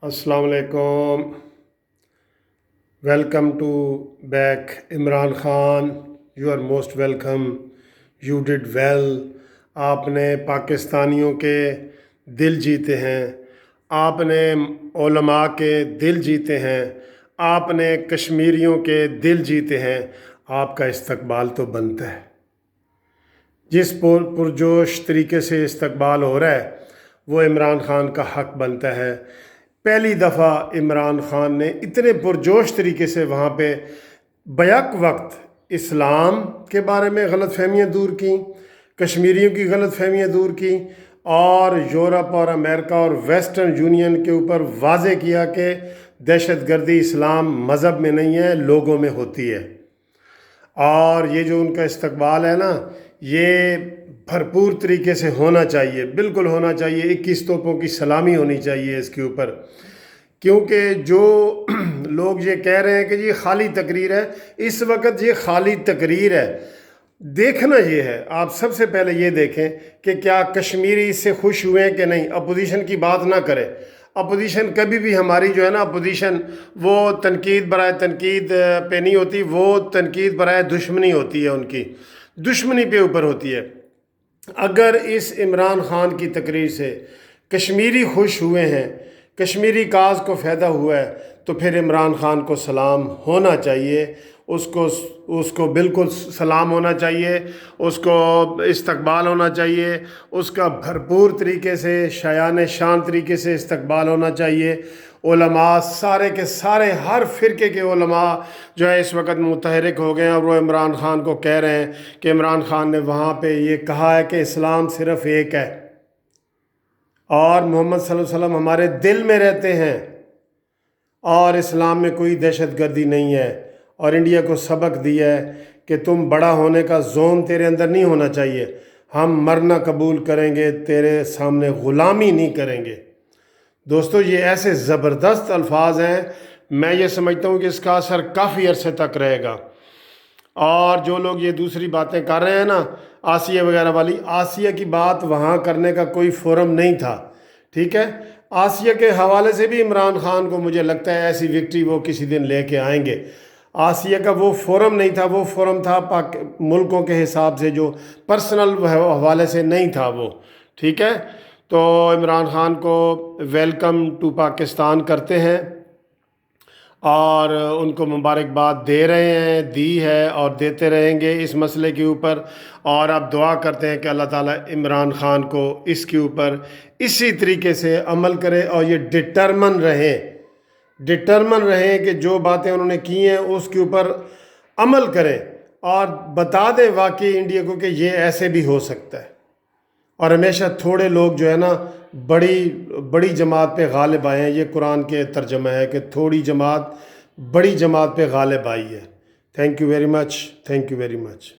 Assalamu alaikum. Welcome to back Imran Khan. You are most welcome. You did well. आपने पाकिस्तानियों के दिल जीते हैं, आपने उलमा के दिल जीते हैं, आपने कश्मीरियों के दिल जीते हैं। आपका इस्तकबाल तो बनता है। जिस पुरजोश तरीके से इस्तकबाल हो रहा है वो इमरान खान का हक बनता है। पहली दफ़ा इमरान खान ने इतने पुरजोश तरीके से वहाँ पे बैक वक्त इस्लाम के बारे में गलत फहमियाँ दूर की, कश्मीरियों की गलत फहमियाँ दूर की और यूरोप और अमेरिका और वेस्टर्न यूनियन के ऊपर वाज़े किया कि दहशतगर्दी इस्लाम मज़हब में नहीं है, लोगों में होती है। और ये जो उनका इस्तकबाल है ना, ये भरपूर तरीके से होना चाहिए, बिल्कुल होना चाहिए। 21 तोपों की सलामी होनी चाहिए इसके ऊपर, क्योंकि जो लोग ये कह रहे हैं कि ये खाली तकरीर है, इस वक्त ये खाली तकरीर है। देखना ये है, आप सबसे पहले ये देखें कि क्या कश्मीरी इससे खुश हुए हैं कि नहीं। अपोजिशन की बात ना करें। अपोजिशन कभी भी हमारी जो है ना, अपोजिशन वो तनकीद बराए तनकीद पे नहीं होती, वो तनकीद बराए दुश्मनी होती है, उनकी दुश्मनी पे ऊपर होती है। अगर इस इमरान खान की तकरीर से कश्मीरी खुश हुए हैं, कश्मीरी काज को फ़ायदा हुआ है, तो फिर इमरान खान को सलाम होना चाहिए, उसको बिल्कुल सलाम होना चाहिए, उसको इस्तकबाल होना चाहिए, उसका भरपूर तरीके से शायान शान तरीके से इस्तकबाल होना चाहिए। उलमा सारे के सारे, हर फ़िरके के उलमा जो है इस वक्त मुतहरिक हो गए हैं और वो इमरान खान को कह रहे हैं कि इमरान खान ने वहाँ पे ये कहा है कि इस्लाम सिर्फ़ एक है और मोहम्मद सल्लल्लाहु अलैहि वसल्लम हमारे दिल में रहते हैं और इस्लाम में कोई दहशतगर्दी नहीं है। और इंडिया को सबक दिया है कि तुम बड़ा होने का ज़ोन तेरे अंदर नहीं होना चाहिए, हम मरना कबूल करेंगे, तेरे सामने ग़ुलामी नहीं करेंगे। दोस्तों, ये ऐसे ज़बरदस्त अल्फाज हैं, मैं ये समझता हूँ कि इसका असर काफ़ी अरसे तक रहेगा। और जो लोग ये दूसरी बातें कर रहे हैं ना, आसिया वगैरह वाली, आसिया की बात वहाँ करने का कोई फोरम नहीं था, ठीक है। आसिया के हवाले से भी इमरान खान को मुझे लगता है ऐसी विक्ट्री वो किसी दिन लेके आएंगे। आसिया का वो फोरम नहीं था, वो फोरम था मुल्कों के हिसाब से, जो पर्सनल हवाले से नहीं था वो, ठीक है। तो इमरान खान को वेलकम टू पाकिस्तान करते हैं और उनको मुबारकबाद दे रहे हैं, दी है और देते रहेंगे इस मसले के ऊपर। और अब दुआ करते हैं कि अल्लाह ताला इमरान खान को इसके ऊपर इसी तरीके से अमल करे और ये डिटर्मन रहें कि जो बातें उन्होंने की हैं उसके ऊपर अमल करें और बता दें वाकई इंडिया को कि ये ऐसे भी हो सकता है। और हमेशा थोड़े लोग जो है ना बड़ी जमात पे गालिब आए हैं। ये कुरान के तर्जमा है कि थोड़ी जमात बड़ी जमात पे गालिब आई है। Thank you very much.